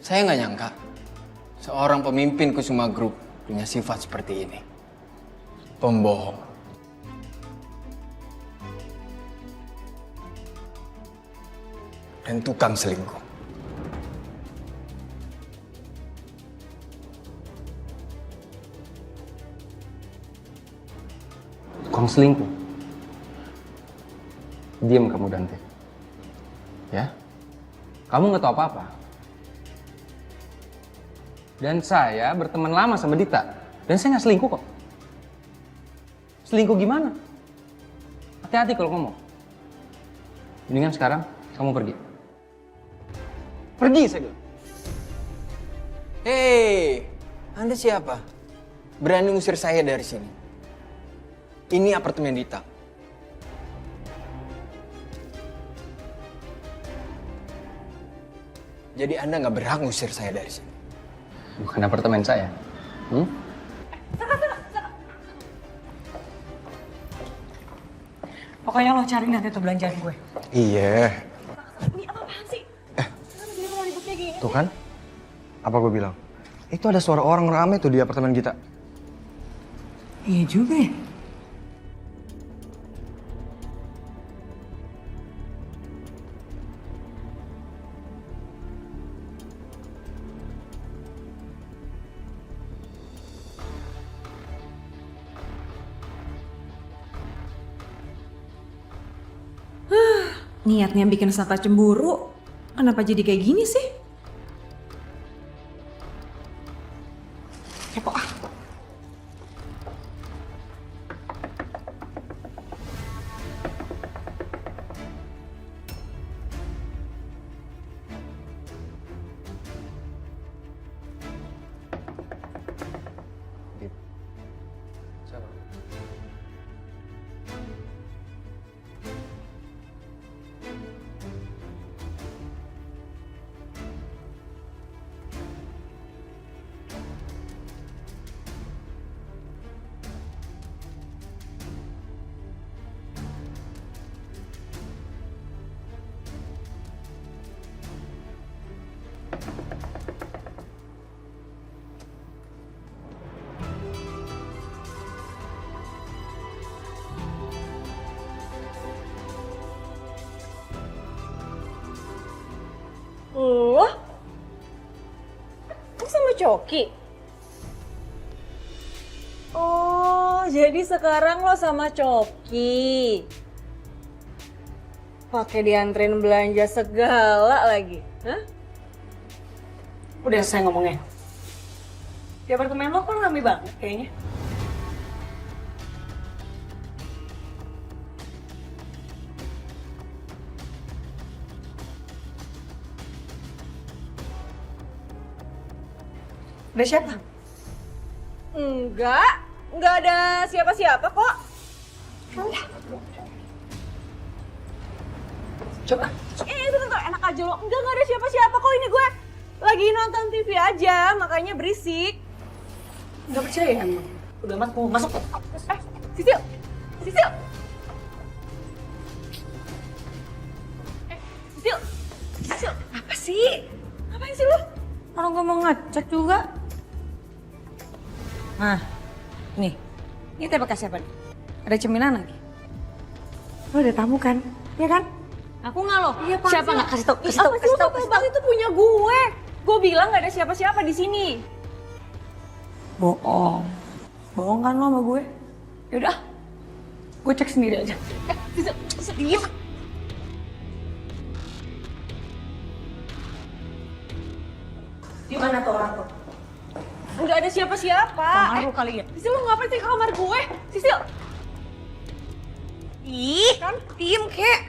Saya nggak nyangka seorang pemimpin Kusuma Group punya sifat seperti ini. Pembohong. Dan tukang selingkuh. Tukang selingkuh? Diam kamu, Dante. Ya? Kamu nggak tahu apa-apa. Dan saya berteman lama sama Dita. Dan saya nggak selingkuh kok. Selingkuh gimana? Hati-hati kalau ngomong. Mendingan sekarang kamu pergi. Pergi, saya bilang. Hei, Anda siapa? Berani ngusir saya dari sini. Ini apartemen Dita. Jadi Anda nggak berhak ngusir saya dari sini. Bukan apartemen saya. Pokoknya lo cari nanti tuh belanjaan gue. Iya. Ini apa-apaan sih? Kenapa jadi malah ribut kayak gini? Tuh kan? Apa gue bilang? Itu ada suara orang rame tuh di apartemen kita. Iya juga ya. Niatnya bikin Saka cemburu, kenapa jadi kayak gini sih? Kepo ah. Lo sama Coki? Oh, jadi sekarang lo sama Coki. Pakai dianterin belanja segala lagi, hah? Udah selesai ngomongnya. Di apartemen lo kok rame banget kayaknya. Ada siapa? Enggak ada siapa-siapa kok. Coba. Bentar, enak aja lo. Enggak ada siapa-siapa kok, ini gue lagi nonton TV aja, makanya berisik. Nggak percaya emang. Udah amat mau masuk. Sisil! Sisil! Sisil! Sisil! Apa sih? Ngapain sih lo? Orang gue mau ngecek juga. Nah, nih. Ini teh bekas siapa nih? Ada cemilan lagi. Lo ada tamu kan? Iya kan? Aku nggak lo. Iya, Pak. Siapa nggak? Kasih tau, kasih tau, kasih tau. Itu punya gue. Gue bilang nggak ada siapa-siapa di sini. Bohong. Bohong kan lo sama gue? Yaudah, gue cek sendiri aja. Diem. Gimana tuh orang tuh? Nggak ada siapa-siapa. Kamar lu kali ya? Sisil, lo ngapain sih ke kamar gue? Sisil. Ih, kan diem kek.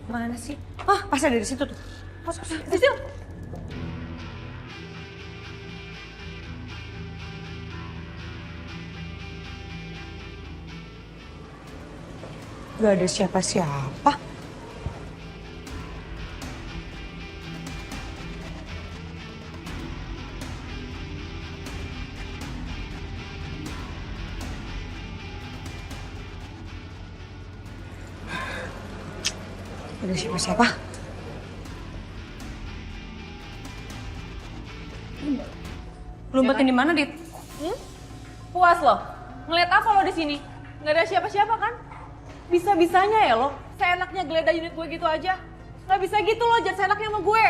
Mana sih? Ah, pas ada di situ tuh. Masuk. Sisil. Gak ada siapa-siapa. Ada siapa-siapa? Lumpetin di mana, Dit? Puas lo? Ngeliat apa lo di sini? Nggak ada siapa-siapa kan? Bisa-bisanya ya lo, seenaknya geledah unit gue gitu aja. Nggak bisa gitu lo, jangan seenaknya sama gue.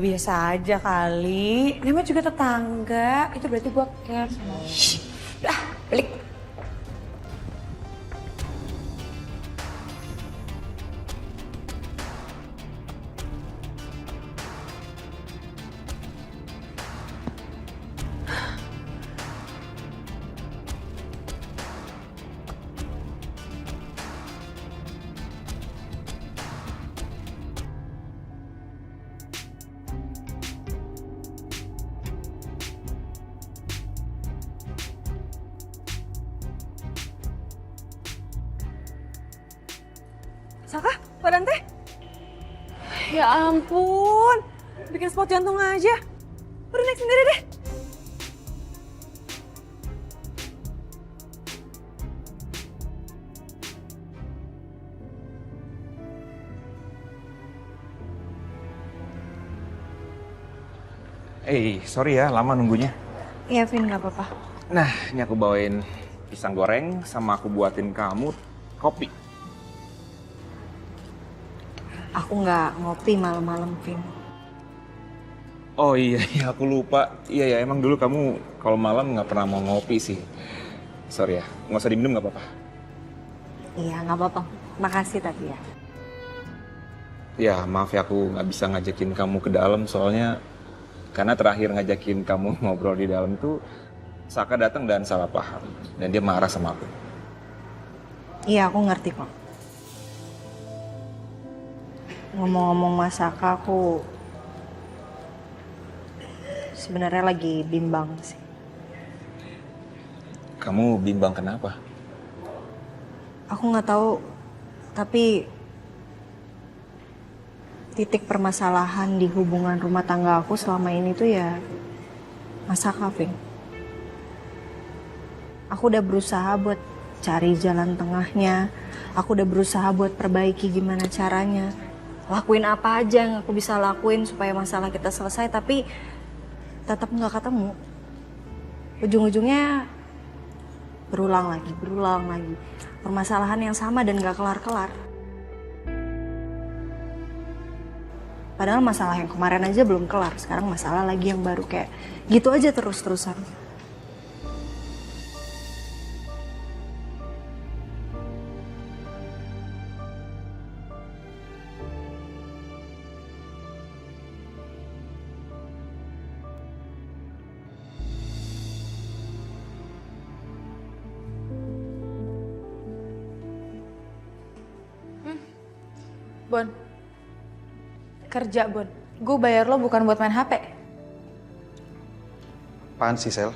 Biasa aja kali. Namanya juga tetangga, itu berarti gue care sama lo. Udah, balik. Saka, badan teh? Ya ampun, bikin spot jantung aja. Udah naik sendiri deh. Sorry ya lama nunggunya. Iya, Vin, gak apa-apa. Nah, ini aku bawain pisang goreng sama aku buatin kamu kopi. Aku nggak ngopi malam-malam, Vin. Oh iya, aku lupa. Iya ya, emang dulu kamu kalau malam nggak pernah mau ngopi sih. Sorry ya, nggak usah diminum nggak apa-apa. Iya, nggak apa-apa. Makasih tapi ya. Ya, maaf ya aku nggak bisa ngajakin kamu ke dalam soalnya karena terakhir ngajakin kamu ngobrol di dalam itu Saka datang dan salah paham dan dia marah sama aku. Iya, aku ngerti kok. Ngomong-ngomong Masaka, aku sebenarnya lagi bimbang sih. Kamu bimbang kenapa? Aku nggak tahu, tapi titik permasalahan di hubungan rumah tangga aku selama ini tuh ya Masaka, Vin. Aku udah berusaha buat cari jalan tengahnya. Aku udah berusaha buat perbaiki gimana caranya. Lakuin apa aja yang aku bisa lakuin supaya masalah kita selesai, tapi tetap nggak ketemu. Ujung-ujungnya berulang lagi. Permasalahan yang sama dan nggak kelar-kelar. Padahal masalah yang kemarin aja belum kelar, sekarang masalah lagi yang baru kayak gitu aja terus-terusan. Bon, kerja Bon. Gue bayar lo bukan buat main HP. Apaan sih, Sel?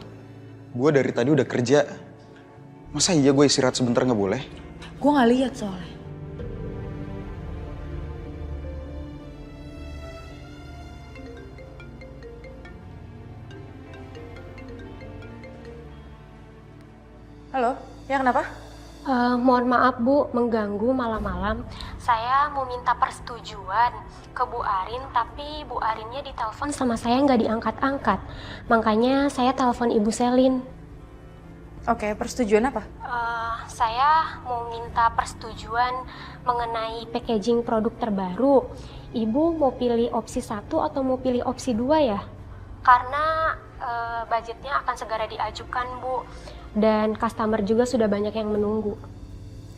Gue dari tadi udah kerja. Masa iya gue istirahat sebentar nggak boleh? Gue nggak lihat soalnya. Halo, ya kenapa? Mohon maaf Bu, mengganggu malam-malam. Saya mau minta persetujuan ke Bu Arin, tapi Bu Arinnya ditelepon sama saya nggak diangkat-angkat. Makanya saya telepon Ibu Selin. Oke, persetujuan apa? Saya mau minta persetujuan mengenai packaging produk terbaru. Ibu mau pilih opsi 1 atau mau pilih opsi 2 ya? Karena budgetnya akan segera diajukan Bu. Dan customer juga sudah banyak yang menunggu.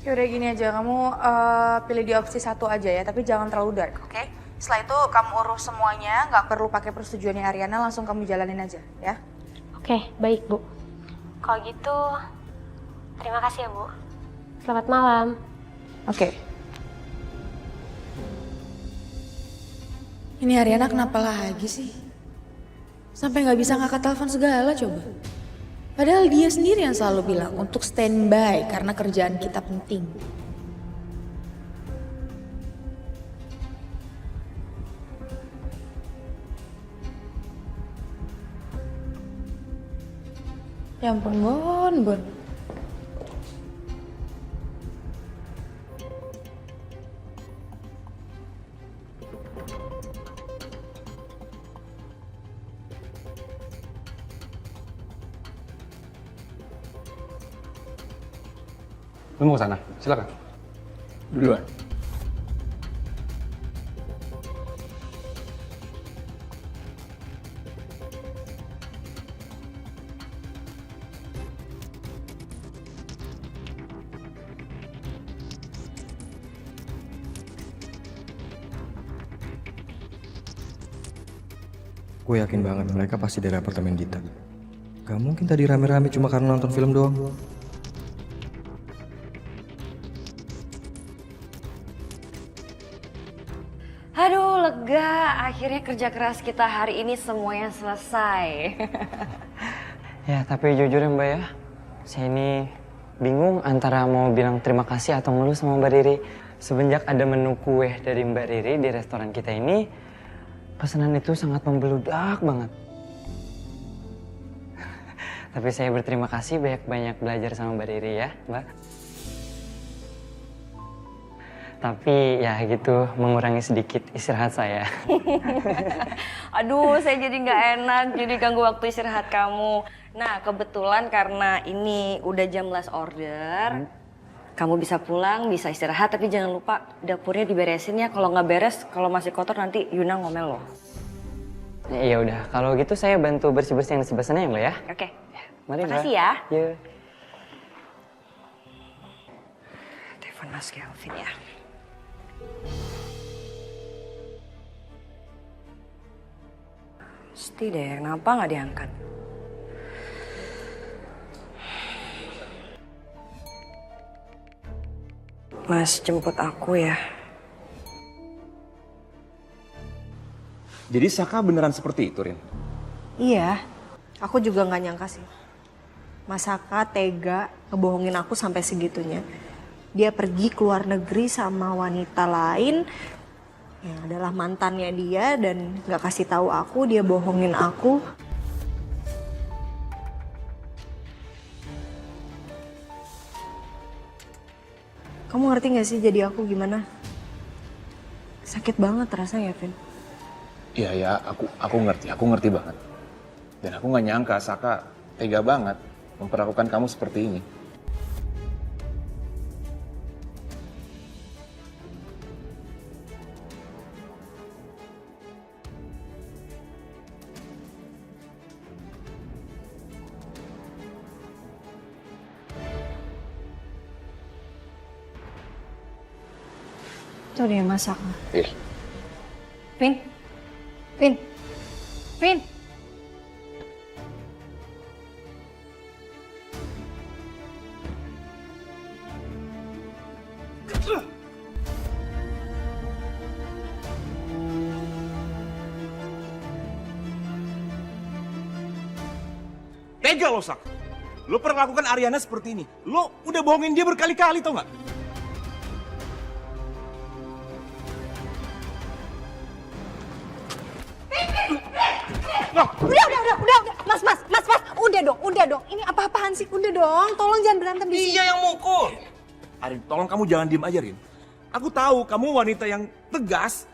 Yaudah gini aja, kamu pilih di opsi 1 aja ya, tapi jangan terlalu dark, oke? Setelah itu kamu urus semuanya, nggak perlu pakai persetujuannya Ariana, langsung kamu jalanin aja, ya? Oke, baik Bu. Kalau gitu, terima kasih ya Bu. Selamat malam. Oke. Ini Ariana kenapa lagi sih? Sampai nggak bisa ngangkat telepon segala coba. Padahal dia sendiri yang selalu bilang untuk standby karena kerjaan kita penting. Ya ampun, Bon. Lu mau ke sana? Silakan. Duluan. Gue yakin banget mereka pasti dari apartemen Dita. Gak mungkin tadi rame-rame cuma karena nonton film doang. Aduh, lega. Akhirnya kerja keras kita hari ini semuanya selesai. Ya, tapi jujur ya Mbak ya, saya ini bingung antara mau bilang terima kasih atau ngeluh sama Mbak Riri. Semenjak ada menu kue dari Mbak Riri di restoran kita ini, pesanan itu sangat membeludak banget. Tapi saya berterima kasih banyak-banyak belajar sama Mbak Riri ya, Mbak. Tapi ya gitu, mengurangi sedikit istirahat saya. Aduh, saya jadi nggak enak, jadi ganggu waktu istirahat kamu. Nah, kebetulan karena ini udah jam last order, kamu bisa pulang, bisa istirahat, tapi jangan lupa dapurnya diberesin ya. Kalau nggak beres, kalau masih kotor nanti Yuna ngomel loh. Ya udah, kalau gitu saya bantu bersih-bersih yang di sebelah sana ya Mbak ya. Oke. Mari Mbak. Makasih ya. Yuk. Telepon Mas Kelvin ya. Pasti deh, kenapa nggak diangkat? Mas jemput aku ya. Jadi Saka beneran seperti itu, Rin? Iya, aku juga nggak nyangka sih. Mas Saka tega ngebohongin aku sampai segitunya. Dia pergi ke luar negeri sama wanita lain yang adalah mantannya dia dan nggak kasih tahu aku, dia bohongin aku. Kamu ngerti gak sih jadi aku gimana? Sakit banget rasanya, Vin. Iya ya, aku ngerti banget. Dan aku nggak nyangka Saka tega banget memperlakukan kamu seperti ini. Tuh dia masak. Iya. Vin, Vin, Vin. Tega lo, Sak. Lo perlakukan Ariana seperti ini. Lo udah bohongin dia berkali-kali, tau nggak? Udah, mas, udah dong. Ini apa-apaan sih? Udah dong, tolong jangan berantem di sini. Iya yang mukul. Arin, tolong kamu jangan diem aja, Rin. Aku tahu kamu wanita yang tegas,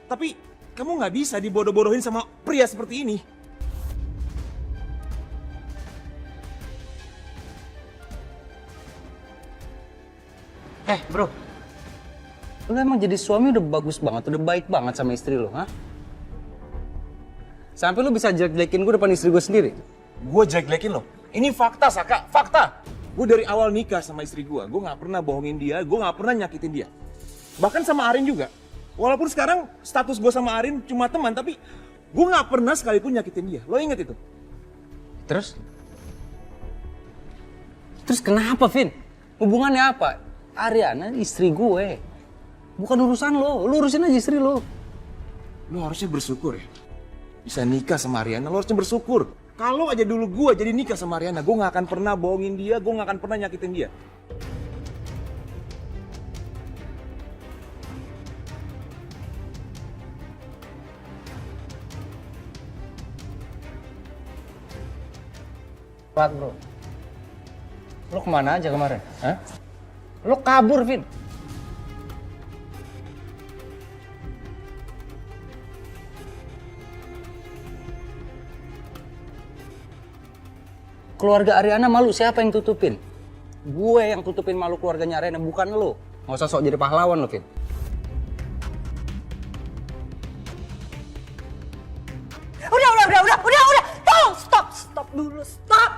tapi kamu nggak bisa dibodoh-bodohin sama pria seperti ini. Bro. Lu emang jadi suami udah bagus banget, udah baik banget sama istri lu, ha? Sampai lu bisa jelek-jelekin gue depan istri gue sendiri. Gue jelek-jelekin lo. Ini fakta, Saka. Fakta. Gue dari awal nikah sama istri gue nggak pernah bohongin dia, gue nggak pernah nyakitin dia. Bahkan sama Arin juga. Walaupun sekarang status gue sama Arin cuma teman, tapi gue nggak pernah sekalipun nyakitin dia. Lo inget itu? Terus? Terus kenapa, Vin? Hubungannya apa? Ariana istri gue. Bukan urusan lo. Lo urusin aja istri lo. Lo harusnya bersyukur ya. Bisa nikah sama Ariana, lo harusnya bersyukur. Kalau aja dulu gue jadi nikah sama Ariana, gue nggak akan pernah bohongin dia, gue nggak akan pernah nyakitin dia. Pat, bro. Lo kemana aja kemarin? Hah? Lo kabur, Vin. Keluarga Ariana malu, siapa yang tutupin? Gue yang tutupin malu keluarganya Arena, bukan lo. Nggak usah sok jadi pahlawan lo, Vin. Udah. Tolong stop dulu, stop.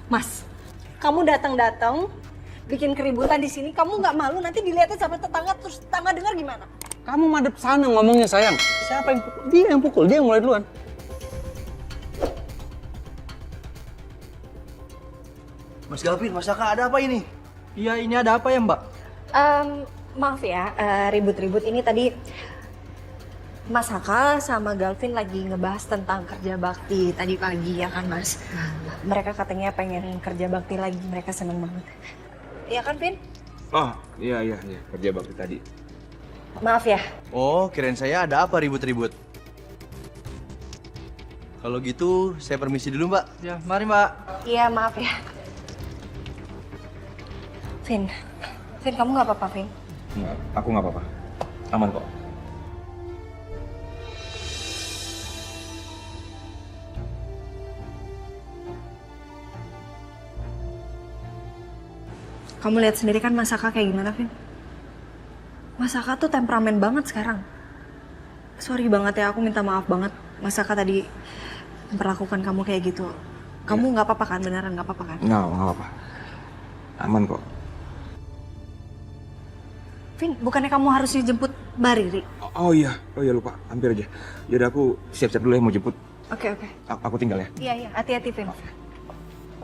Mas, kamu datang bikin keributan di sini, kamu nggak malu nanti dilihatin sama tetangga, terus tetangga dengar gimana? Kamu madep sana ngomongnya, sayang. Siapa yang pukul? Dia yang pukul, dia yang mulai duluan. Mas Galvin, Mas Saka, ada apa ini? Iya, ini ada apa ya, Mbak? Maaf ya, ribut-ribut ini tadi Mas Haka sama Galvin lagi ngebahas tentang kerja bakti tadi pagi ya kan Mas. Mereka katanya pengen kerja bakti lagi, mereka seneng banget. Iya kan Vin? Oh, iya, kerja bakti tadi. Maaf ya. Oh, kirain saya ada apa ribut-ribut. Kalau gitu, saya permisi dulu, Mbak. Ya, mari, Mbak. Iya, maaf ya. Vin, kamu nggak apa-apa, Vin? Enggak, aku nggak apa-apa. Aman kok. Kamu lihat sendiri kan Mas Saka kayak gimana, Vin? Mas Saka tuh temperamen banget sekarang. Sorry banget ya, aku minta maaf banget. Mas Saka tadi memperlakukan kamu kayak gitu. Kamu nggak apa-apa kan? Beneran nggak apa-apa kan? Nggak apa-apa. Aman kok. Vin, bukannya kamu harusnya jemput Mbak Riri? Oh iya lupa. Hampir aja. Yaudah aku siap-siap dulu ya mau jemput. Oke. Aku tinggal ya. Iya, hati-hati, Vin.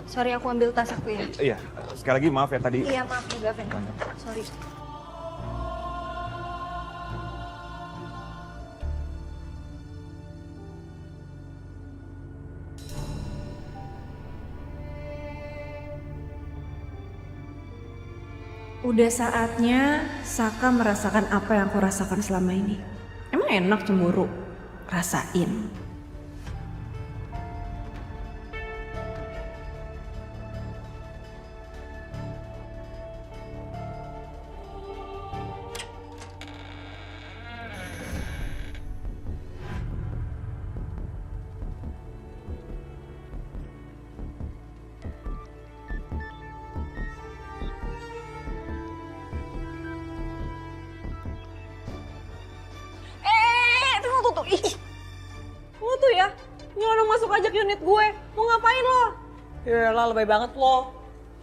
Sorry, aku ambil tas aku ya. Iya, sekali lagi maaf ya tadi. Iya, maaf juga, Vin. Sorry. Udah saatnya Saka merasakan apa yang aku rasakan selama ini. Emang enak cemburu? Rasain. Tuh. Ih. Lo tuh ya, nyelonong masuk aja ke unit gue. Mau ngapain lo? Yalah, lebay banget lo.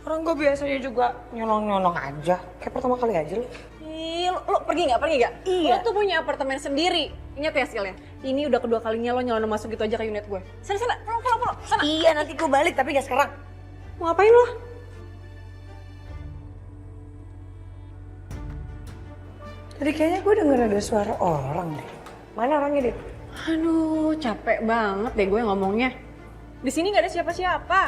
Orang gue biasanya juga nyolong-nyolong aja. Kayak pertama kali aja lo. Ih, lo pergi nggak? Iya. Lo tuh punya apartemen sendiri. Ingat ya, Sil ya? Ini udah kedua kalinya lo nyelonong masuk gitu aja ke unit gue. Sana, pulang. Sana. Iya, nanti gue balik tapi gak sekarang. Mau ngapain lo? Tadi kayaknya gue denger ada suara orang deh. Mana orangnya, Dit? Aduh, capek banget deh gue ngomongnya. Di sini nggak ada siapa-siapa.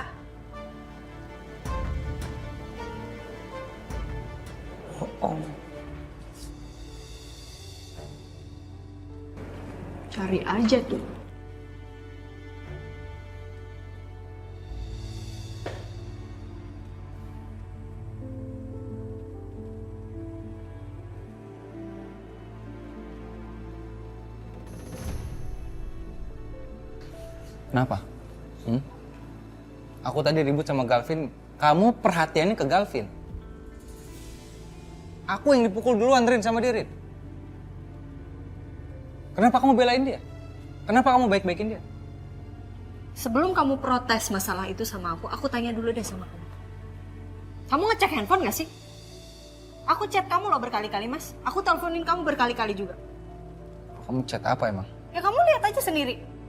Oh. Cari aja tuh. Kenapa? Aku tadi ribut sama Galvin, kamu perhatiannya ke Galvin. Aku yang dipukul duluan, Rin, sama dia, Rin. Kenapa kamu belain dia? Kenapa kamu baik-baikin dia? Sebelum kamu protes masalah itu sama aku tanya dulu deh sama kamu. Kamu ngecek handphone gak sih? Aku chat kamu loh berkali-kali, Mas. Aku teleponin kamu berkali-kali juga. Kamu chat apa emang? Ya kamu lihat aja sendiri.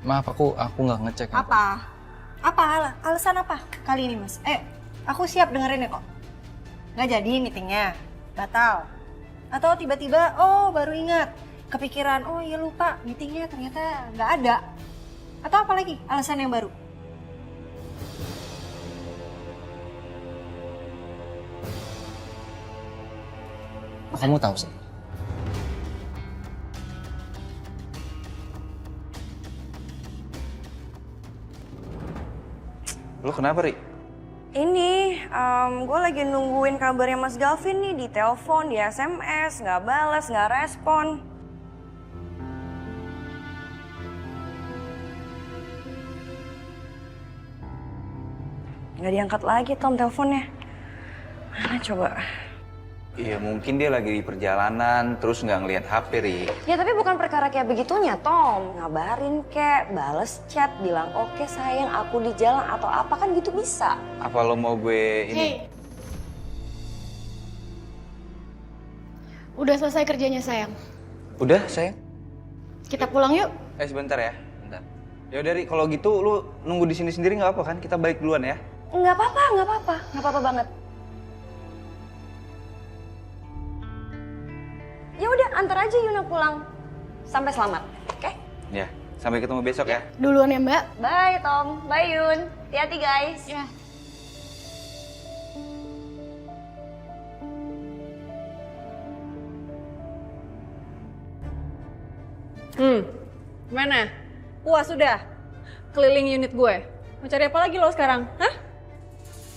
Maaf, aku nggak ngecek. Apa? Alasan apa kali ini, Mas? Aku siap dengerin ya kok. Nggak jadi meetingnya? Batal? Atau tiba-tiba, baru ingat. Kepikiran, iya lupa meetingnya ternyata nggak ada. Atau apa lagi alasan yang baru? Kamu tahu sih. Lo kenapa, Ri? Ini, gue lagi nungguin kabarnya Mas Galvin nih di telepon, di SMS, nggak balas, nggak respon. Nggak diangkat lagi Tom teleponnya. Mana coba? Iya mungkin dia lagi di perjalanan terus nggak ngelihat HP, Ri. Ya tapi bukan perkara kayak begitunya Tom. Ngabarin kek, bales chat, bilang oke sayang aku di jalan atau apa kan gitu bisa. Apa lo mau gue ini? Hey. Udah selesai kerjanya sayang. Udah, sayang? Kita pulang yuk. Sebentar ya. Bentar. Ya udah, Ri, kalau gitu lu nunggu di sini sendiri nggak apa kan? Kita balik duluan ya. Nggak apa-apa banget. Ya udah, antar aja Yuna pulang. Sampai selamat, oke? Ya, sampai ketemu besok ya. Duluan ya Mbak. Bye Tom, bye Yun. Hati-hati guys. Ya. Gimana? Puas sudah? Keliling unit gue. Mau cari apa lagi lo sekarang? Hah?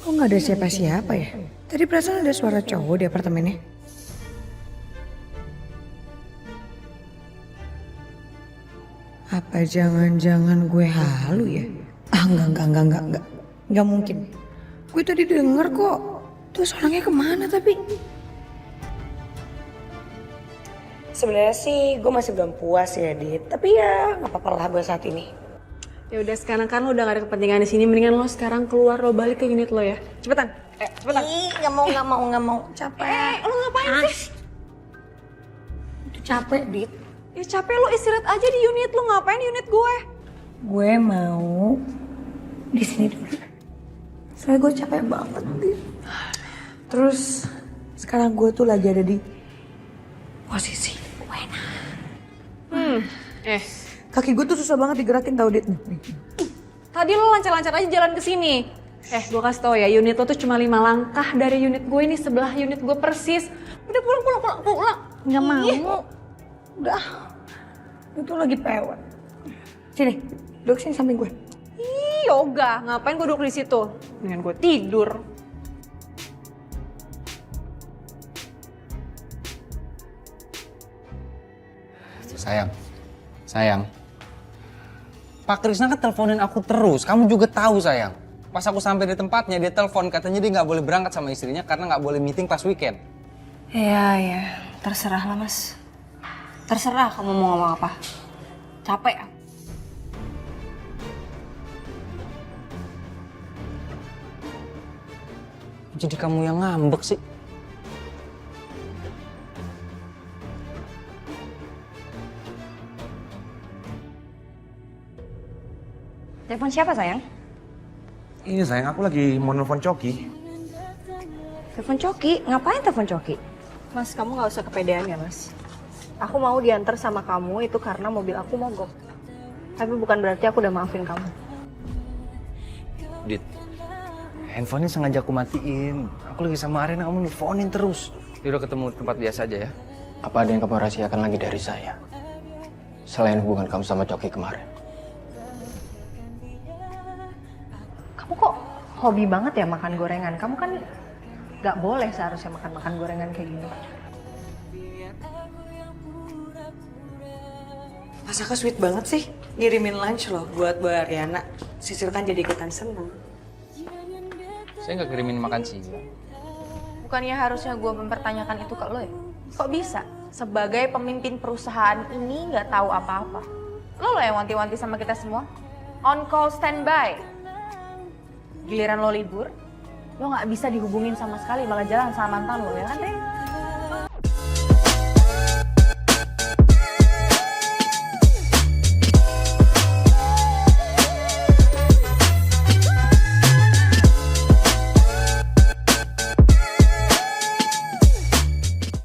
Kok nggak ada siapa-siapa ya? Tadi perasaan ada suara cowok di apartemennya. Apa jangan-jangan gue halu ya? Enggak. Enggak mungkin. Gue tadi denger kok. Terus orangnya kemana tapi? Sebenarnya sih gue masih belum puas ya, Dit. Tapi ya nggak apa-apa lah buat saat ini. Ya udah sekarang kan lo udah gak ada kepentingan di sini, mendingan lo sekarang keluar, lo balik ke unit lo ya. Cepetan. Cepetan. Ih, nggak mau. Capek. Lo ngapain sih? Itu capek, Dit. Ya capek lo istirahat aja di unit lo, ngapain di unit gue? Gue mau di sini dulu. Soalnya gue capek banget, Dit. Terus sekarang gue tuh lagi ada di posisi Wena. Kaki gue tuh susah banget digerakin tau, Dit. Tadi lo lancar-lancar aja jalan ke sini. Gue kasih tau ya, unit lo tuh cuma 5 langkah dari unit gue, ini sebelah unit gue persis. Udah pulang. Nggak mau. Udah. Itu lagi pewet. Sini, duduk sini samping gue. Ih, yoga. Ngapain gue duduk di situ? Dengan gue tidur. Sayang. Pak Krisna kan teleponin aku terus. Kamu juga tahu sayang. Pas aku sampai di tempatnya dia telepon katanya dia nggak boleh berangkat sama istrinya karena nggak boleh meeting pas weekend. Ya. Terserah lah mas. Terserah kamu mau ngomong apa. Capek. Jadi kamu yang ngambek sih. Telepon siapa sayang? Ini sayang, aku lagi mau nelfon Coki. Telepon Coki? Ngapain telepon Coki? Mas, kamu nggak usah kepedean ya mas. Aku mau diantar sama kamu itu karena mobil aku mogok. Tapi bukan berarti aku udah maafin kamu. Dit, handphonenya sengaja aku matiin. Aku lagi sama Arena, kamu nelfonin terus. Dia udah ketemu tempat biasa aja ya. Apa ada yang kamu rahasiakan lagi dari saya? Selain hubungan kamu sama Coki kemarin. Kamu kok hobi banget ya makan gorengan? Kamu kan nggak boleh seharusnya makan gorengan kayak gini. Mas Aka sweet banget sih. Ngirimin lunch loh buat Mbak Ariana. Sisil kan jadi ikutan seneng. Saya nggak kirimin makan sih. Bukannya harusnya gue mempertanyakan itu ke lo ya? Kok bisa? Sebagai pemimpin perusahaan ini nggak tahu apa-apa. Lo yang wanti-wanti sama kita semua. On call standby. Giliran lo libur, lo nggak bisa dihubungin sama sekali, malah jalan sama mantan lo ya kan, Ren?